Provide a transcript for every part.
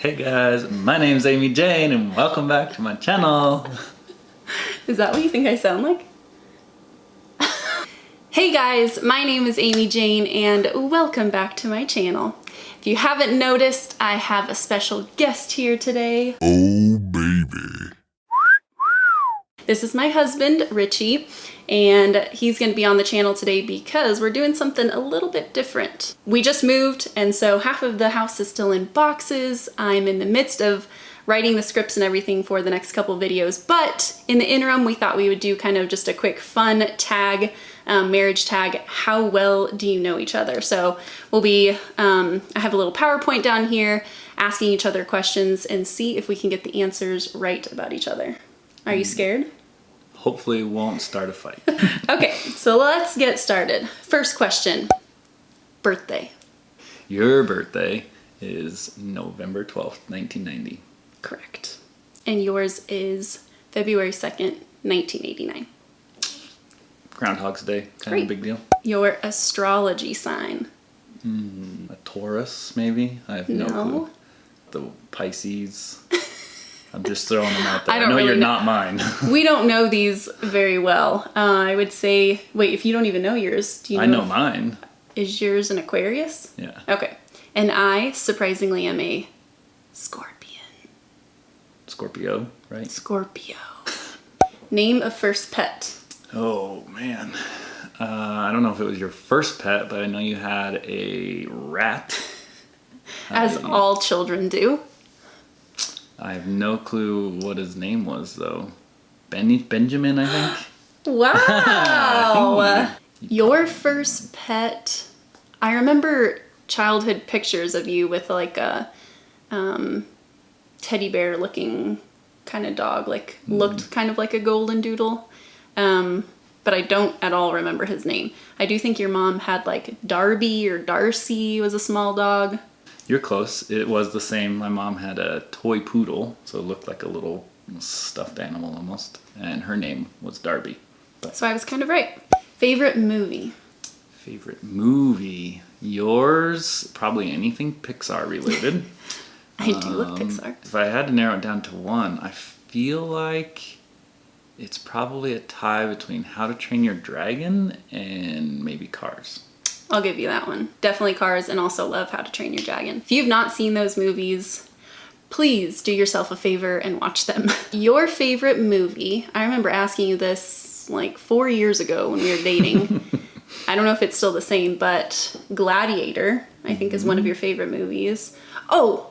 Hey guys, my name's Amy Jane and welcome back to my channel. Is that what you think I sound like? Hey guys, my name is Amy Jane and welcome back to my channel. If you haven't noticed, I have a special guest here today. Oh baby. This is my husband, Richie, and he's going to be on the channel today because we're doing something a little bit different. We just moved, and so half of the house is still in boxes. I'm in the midst of writing the scripts and everything for the next couple videos, but in the interim, we thought we would do kind of just a quick fun tag, marriage tag, how well do you know each other? So we'll be, I have a little PowerPoint down here, asking each other questions and see if we can get the answers right about each other. Are you scared? Hopefully it won't start a fight. Okay, so let's get started. First question, birthday. Your birthday is November 12th, 1990. Correct. And yours is February 2nd, 1989. Groundhog's Day, kind Great. of a big deal. Your astrology sign. A Taurus, maybe? I have no No. clue. The Pisces. I'm just throwing them out there. I I don't know really you're know. not mine. We don't know these very well. I would say, wait, if you don't even know yours, do you know? I know mine. Is yours an Aquarius? Yeah. Okay. And I, surprisingly, am a Scorpion. Scorpio, right? Scorpio. Name a first pet. Oh man. I don't know if it was your first pet, but I know you had a rat. As all children do. I have no clue what his name was though. Benjamin, I think. Wow! Your first pet. I remember childhood pictures of you with like a teddy bear looking kind of dog, like looked kind of like a golden doodle. But I don't at all remember his name. I do think your mom had like Darby or Darcy was a small dog. You're close. It was the same. My mom had a toy poodle, so it looked like a little stuffed animal almost. And her name was Darby. So I was kind of right. Favorite movie. Favorite movie? Yours? Probably anything Pixar related. I do like Pixar. If I had to narrow it down to one, I feel like it's probably a tie between How to Train Your Dragon and maybe Cars. I'll give you that one. Definitely Cars, and also love How to Train Your Dragon. If you've not seen those movies, please do yourself a favor and watch them. Your favorite movie, I remember asking you this like 4 years ago when we were dating. I don't know if it's still the same, but Gladiator, I think is one of your favorite movies. Oh,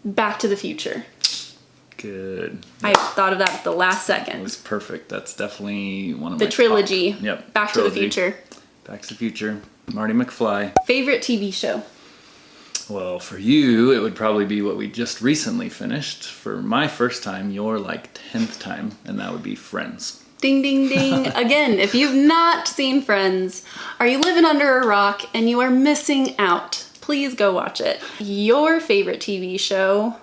Back to the Future. Good. I thought of that at the last It second. was perfect. That's definitely one of The my trilogy. top. Yep. Back to the trilogy. Future. Back to the Future. Marty McFly. Favorite TV show. Well, for you, it would probably be what we just recently finished. For my first time, your like 10th time, and that would be Friends. Ding, ding, ding. Again, if you've not seen Friends, are you living under a rock and you are missing out? Please go watch it. Your favorite TV show.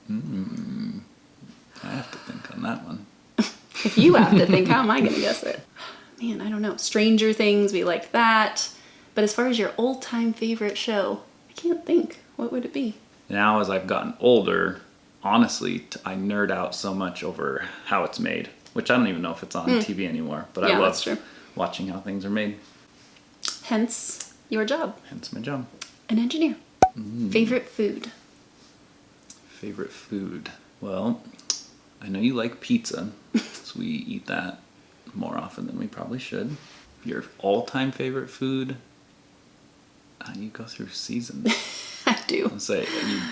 I have to think on that one. If you have to think, how am I going to guess it? Man, I don't know. Stranger Things, we like that. But as far as your old-time favorite show, I can't think. What would it be? Now, as I've gotten older, honestly, I nerd out so much over how it's made, which I don't even know if it's on TV anymore, but Yeah, I that's love true. watching how things are made. Hence, your job. Hence my job. An engineer. Favorite food. Favorite food? Well, I know you like pizza, so we eat that more often than we probably should. Your all-time favorite food? You go through seasons. I do. I'd say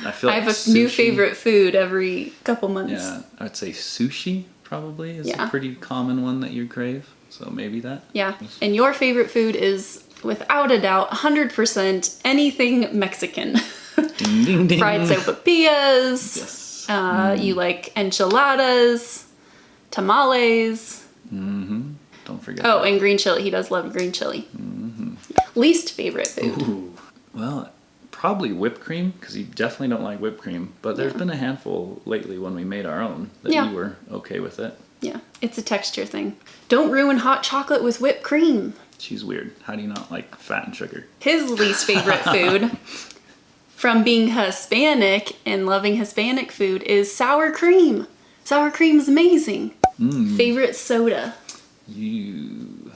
I feel I like have a new sushi- favorite food every couple months. Yeah, I would say sushi probably is Yeah. a pretty common one that you crave. So maybe that. Yeah. And your favorite food is, without a doubt, 100% anything Mexican. Ding ding ding. Fried sopapillas. Yes. You like enchiladas, tamales. Don't forget. Oh, that. and green chili. He does love green chili. Least favorite food. Ooh. Well, probably whipped cream because you definitely don't like whipped cream. But there's been a handful lately when we made our own that Yeah. you were okay with it. Yeah, it's a texture thing. Don't ruin hot chocolate with whipped cream. She's weird. How do you not like fat and sugar? His least favorite food. from being Hispanic and loving Hispanic food is sour cream. Sour cream is amazing. Favorite soda? You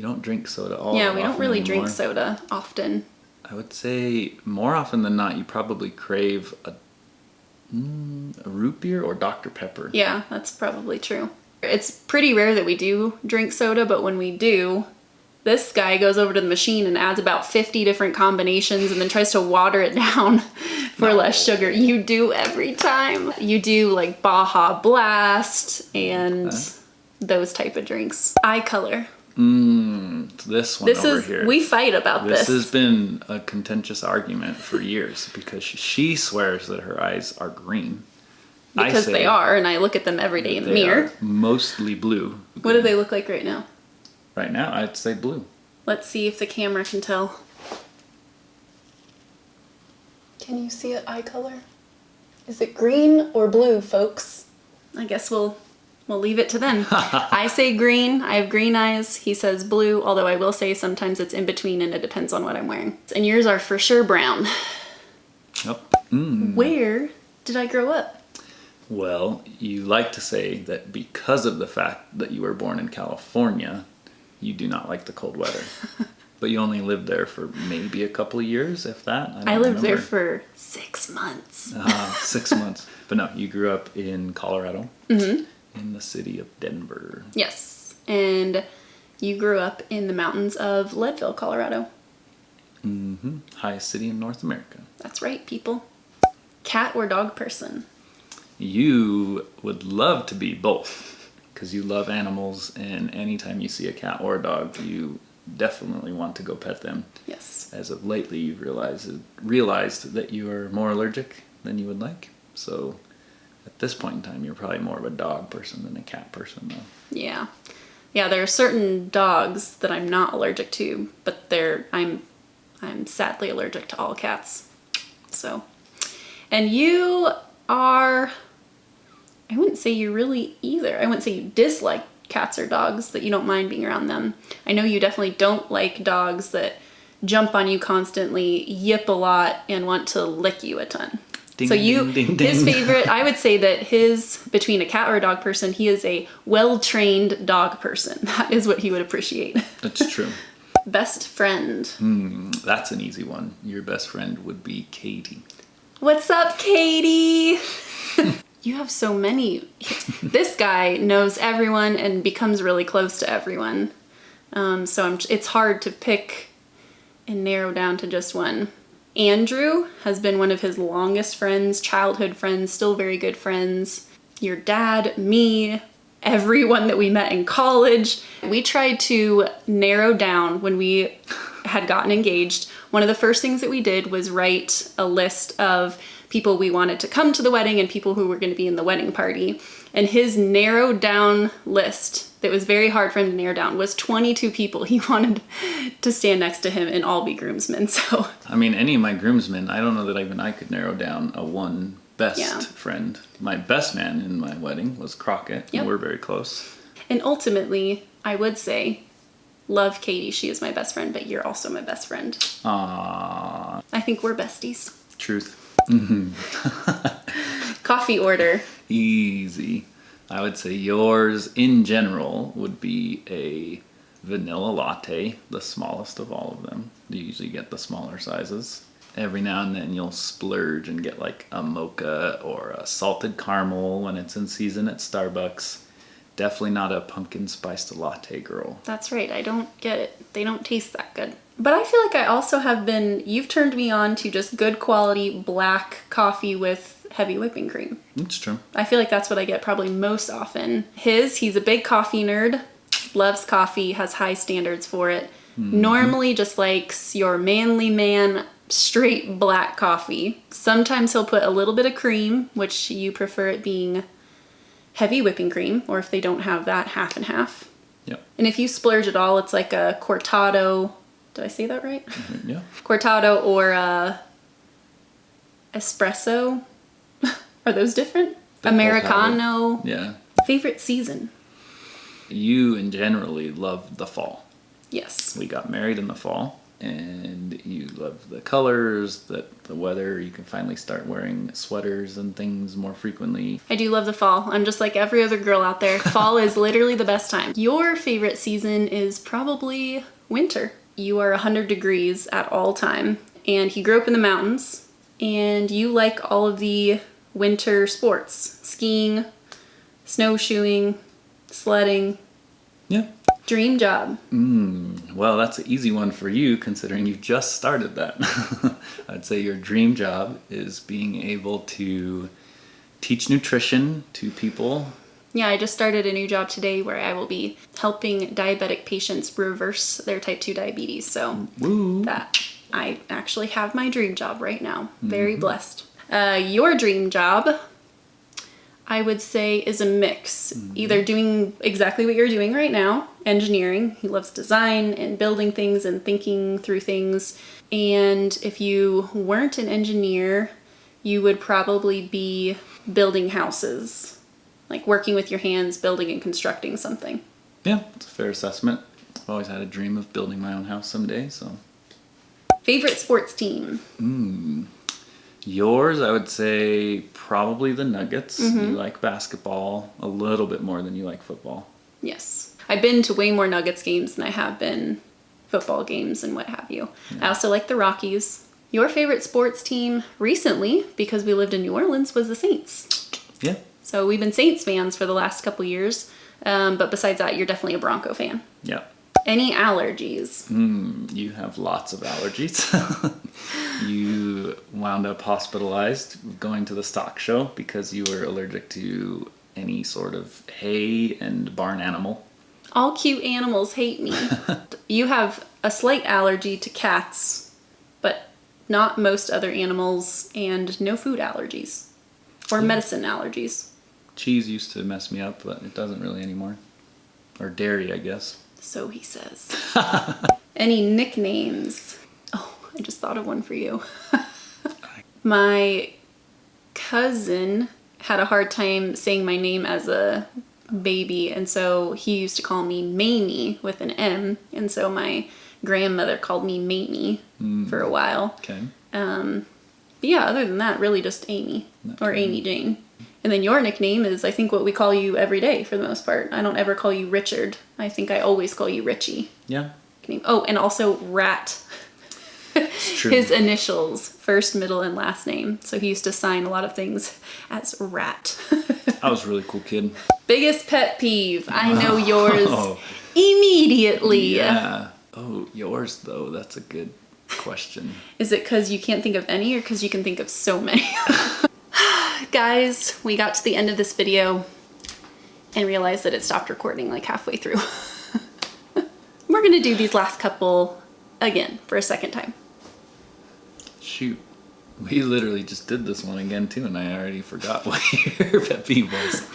don't drink soda all Yeah, we don't often really anymore. drink soda often. I would say more often than not, you probably crave a root beer or Dr. Pepper. Yeah, that's probably true. It's pretty rare that we do drink soda, but when we do, this guy goes over to the machine and adds about 50 different combinations and then tries to water it down for less sugar. You do every time. You do like Baja Blast and those type of drinks. Eye color. This one over here. We fight about this. This has been a contentious argument for years because she swears that her eyes are green. Because they are, and I look at them every day in the They mirror. are mostly blue. What do they look like right now? Right now, I'd say blue. Let's see if the camera can tell. Can you see it, eye color? Is it green or blue, folks? I guess we'll leave it to them. I say green. I have green eyes. He says blue, although I will say sometimes it's in between and it depends on what I'm wearing. And yours are for sure brown. Yep. Where did I grow up? Well, you like to say that because of the fact that you were born in California, you do not like the cold weather. But you only lived there for maybe a couple of years, if that. I lived there for 6 months. 6 months. But no, you grew up in Colorado, in the city of Denver. Yes. And you grew up in the mountains of Leadville, Colorado. Highest city in North America. That's right, people. Cat or dog person? You would love to be both because you love animals, and anytime you see a cat or a dog, you definitely want to go pet them. Yes. As of lately, you've realized that you are more allergic than you would like. So at this point in time, you're probably more of a dog person than a cat person, though. Yeah. Yeah, there are certain dogs that I'm not allergic to, but I'm sadly allergic to all cats. So, and you are, I wouldn't say you really either. I wouldn't say you dislike cats or dogs, that you don't mind being around them. I know you definitely don't like dogs that jump on you constantly, yip a lot, and want to lick you a ton. Ding, So ding, ding, ding. his favorite, I would say that between a cat or a dog person, he is a well-trained dog person. That is what he would appreciate. That's true. Best friend. That's an easy one. Your best friend would be Katie. What's up, Katie? You have so many. This guy knows everyone and becomes really close to everyone. It's hard to pick and narrow down to just one. Andrew has been one of his longest friends, childhood friends, still very good friends. Your dad, me, everyone that we met in college. We tried to narrow down when we had gotten engaged. One of the first things that we did was write a list of people we wanted to come to the wedding and people who were going to be in the wedding party. And his narrowed down list that was very hard for him to narrow down was 22 people he wanted to stand next to him and all be groomsmen. So I mean, any of my groomsmen, I don't know that even I could narrow down a one best Yeah. friend. My best man in my wedding was Crockett, Yep. and we're very close. And ultimately, I would say, love Katie. She is my best friend, but you're also my best friend. Ah, I think we're besties. truth. Coffee order. Easy. I would say yours in general would be a vanilla latte, the smallest of all of them. You usually get the smaller sizes. Every now and then you'll splurge and get like a mocha or a salted caramel when it's in season at Starbucks. Definitely not a pumpkin spiced latte girl. That's right. I don't get it. They don't taste that good. But I feel like I also you've turned me on to just good quality black coffee with heavy whipping cream. It's true. I feel like that's what I get probably most often. He's a big coffee nerd, loves coffee, has high standards for it. Normally just likes your manly man straight black coffee. Sometimes he'll put a little bit of cream, which you prefer it being heavy whipping cream, or if they don't have that, half and half. Yep. And if you splurge at all, it's like a cortado. Did I say that right? Yeah. Cortado or espresso. Are those different? They both have it. Americano. Yeah. Favorite season? You in generally love the fall. Yes. We got married in the fall. and you love the colors, the weather. You can finally start wearing sweaters and things more frequently. I do love the fall. I'm just like every other girl out there. Fall is literally the best time. Your favorite season is probably winter. You are 100 degrees at all time, and you grew up in the mountains, and you like all of the winter sports. Skiing, snowshoeing, sledding. Yeah. Dream job. Well, that's an easy one for you considering you just started that. I'd say your dream job is being able to teach nutrition to people. Yeah, I just started a new job today where I will be helping diabetic patients reverse their type 2 diabetes. So Woo. that I actually have my dream job right now. Very blessed. Your dream job, I would say, is a mix. Either doing exactly what you're doing right now, engineering. He loves design and building things and thinking through things. And if you weren't an engineer, you would probably be building houses, like working with your hands, building and constructing something. Yeah, it's a fair assessment. I've always had a dream of building my own house someday, so. Favorite sports team? Yours, I would say probably the Nuggets. You like basketball a little bit more than you like football. Yes. I've been to way more Nuggets games than I have been football games and what have you. Yeah. I also like the Rockies. Your favorite sports team recently, because we lived in New Orleans, was the Saints. Yeah. So we've been Saints fans for the last couple years. But besides that, you're definitely a Bronco fan. Yeah. Any allergies? You have lots of allergies. You wound up hospitalized going to the stock show because you were allergic to any sort of hay and barn animal. All cute animals hate me. You have a slight allergy to cats, but not most other animals, and no food allergies or medicine allergies. Cheese used to mess me up, but it doesn't really anymore. Or dairy, I guess. So he says. Any nicknames? Oh, I just thought of one for you. My cousin had a hard time saying my name as a baby, and so he used to call me Mamie with an M, and so my grandmother called me Mamie for a while. Okay. But yeah, other than that, really just Amy or Amy Jane. And then your nickname is, I think, what we call you every day for the most part. I don't ever call you Richard. I think I always call you Richie. Yeah. Oh, and also Rat. It's true. His initials, first, middle, and last name. So he used to sign a lot of things as Rat. I was a really cool kid. Biggest pet peeve. I know yours immediately. Yeah. Oh, yours, though. That's a good question. Is it because you can't think of any or because you can think of so many? Guys, we got to the end of this video and realized that it stopped recording like halfway through. We're gonna do these last couple again for a second time. Shoot. We literally just did this one again too, and I already forgot what your pet peeve was.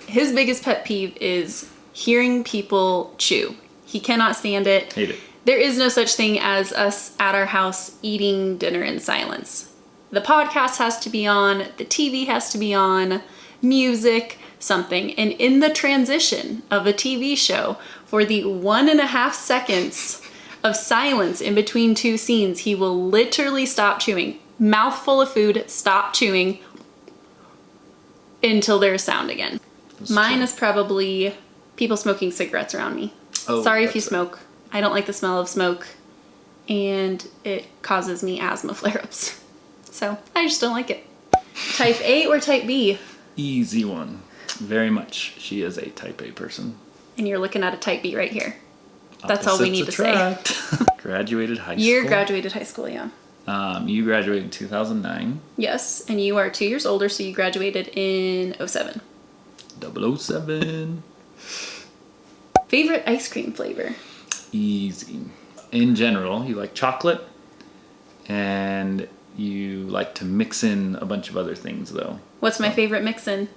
His biggest pet peeve is hearing people chew. He cannot stand it. Hate it. There is no such thing as us at our house eating dinner in silence. The podcast has to be on, the TV has to be on, music, something. And in the transition of a TV show, for the 1.5 seconds of silence in between two scenes, he will literally stop chewing. Mouthful of food, stop chewing until there's sound again. Mine is probably people smoking cigarettes around me. Oh, sorry if you that's smoke. I don't like the smell of smoke, and it causes me asthma flare-ups. So I just don't like it. Type A or type B? Easy one. Very much. She is a type A person. And you're looking at a type B right here. That's all we need to say. Graduated high school. Year graduated high school, yeah. You graduated in 2009. Yes, and you are 2 years older, so you graduated in 07. 007. Favorite ice cream flavor? Easy. In general, you like chocolate, and you like to mix in a bunch of other things, though. What's my favorite mix-in?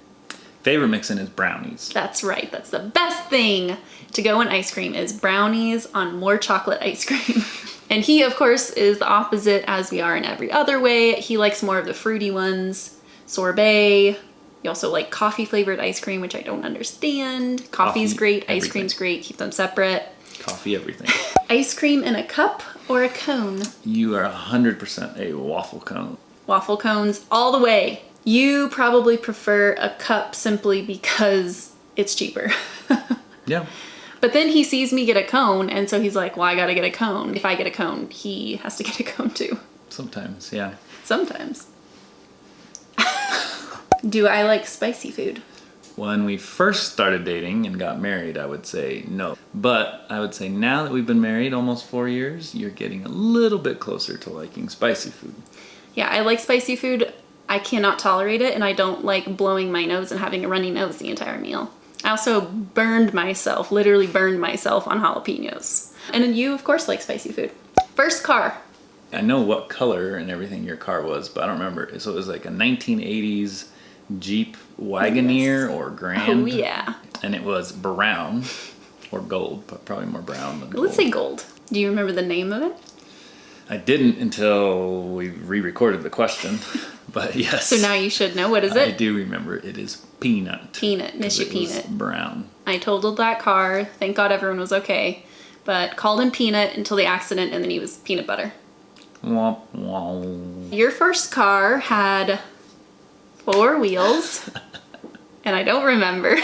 Favorite mix-in is brownies. That's right. That's the best thing to go in ice cream is brownies on more chocolate ice cream. And he, of course, is the opposite as we are in every other way. He likes more of the fruity ones. Sorbet. You also like coffee flavored ice cream, which I don't understand. Coffee's great. Ice cream's great. Keep them separate. Coffee, everything. Ice cream in a cup or a cone? You are 100% a waffle cone. Waffle cones all the way. You probably prefer a cup simply because it's cheaper. Yeah. But then he sees me get a cone, and so he's like, well, I gotta get a cone. If I get a cone, he has to get a cone too. Sometimes, yeah. Sometimes. Do I like spicy food? When we first started dating and got married, I would say no. But I would say now that we've been married almost 4 years, you're getting a little bit closer to liking spicy food. Yeah, I like spicy food. I cannot tolerate it, and I don't like blowing my nose and having a runny nose the entire meal. I also literally burned myself on jalapenos. And then you, of course, like spicy food. First car. I know what color and everything your car was, but I don't remember. So it was like a 1980s Jeep Wagoneer or Grand. Oh, yeah. And it was brown or gold, but probably more brown than gold. Let's say gold. Do you remember the name of it? I didn't until we re-recorded the question, but yes. So now you should know. What is I it? do remember. It is Peanut. Peanut. Miss you, 'Cause it was Peanut. brown. I totaled that car. Thank God everyone was okay. But called him Peanut until the accident, and then he was peanut butter. Womp womp. Your first car had 4 wheels, and I don't remember.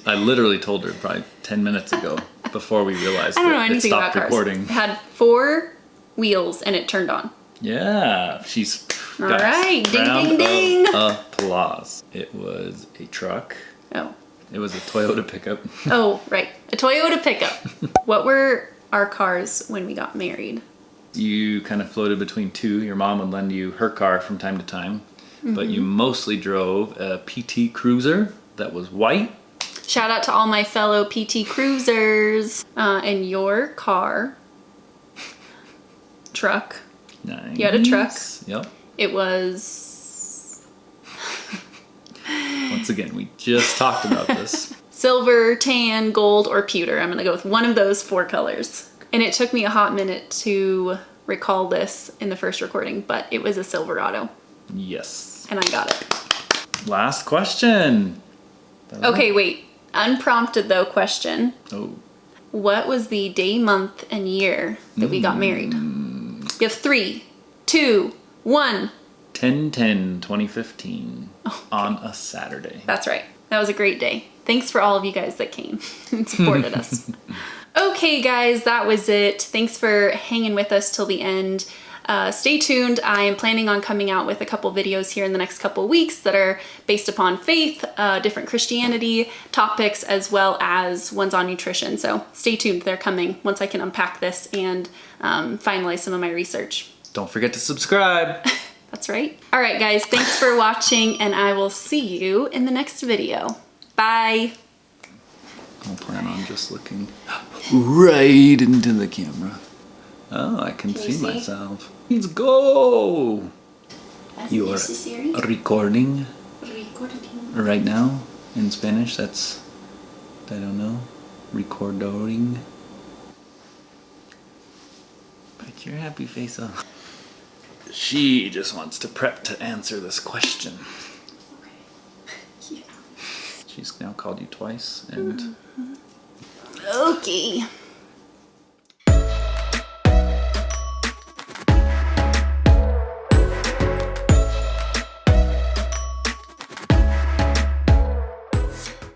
I literally told her probably 10 minutes ago before we realized I don't know that it anything about stopped cars. recording. It had 4 wheels, and it turned on. Yeah, she's All got right, ding, round ding, ding. of applause. It was a truck. Oh. It was a Toyota pickup. Oh, right. A Toyota pickup. What were our cars when we got married? You kind of floated between two. Your mom would lend you her car from time to time, but you mostly drove a PT Cruiser that was white. Shout out to all my fellow PT Cruisers. And your car, truck, Nice. You had a truck. Yep. it was Once again, we just talked about this. silver, tan, gold, or pewter. I'm gonna go with one of those 4 colors. And it took me a hot minute to recall this in the first recording, but it was a Silverado, Yes. and I got it. Last question. Okay, wait. Unprompted though question. Oh. What was the day, month, and year that we got married? You have 3, 2, 1. 10/10/2015 on a Saturday. That's right. That was a great day. Thanks for all of you guys that came and supported us. Okay, guys, that was it. Thanks for hanging with us till the end. Stay tuned. I am planning on coming out with a couple videos here in the next couple weeks that are based upon faith, different Christianity topics, as well as ones on nutrition. So stay tuned. They're coming once I can unpack this and finalize some of my research. Don't forget to subscribe. That's right. All right, guys, thanks for watching, and I will see you in the next video. Bye. I'll plan on just looking right into the camera. Oh, I can you see see? myself. Let's go! That's You are necessary. recording Recording. right now in Spanish. That's, I don't know, recording. Put your happy face on. She just wants to prep to answer this question. Yeah. She's now called you twice, and Okay.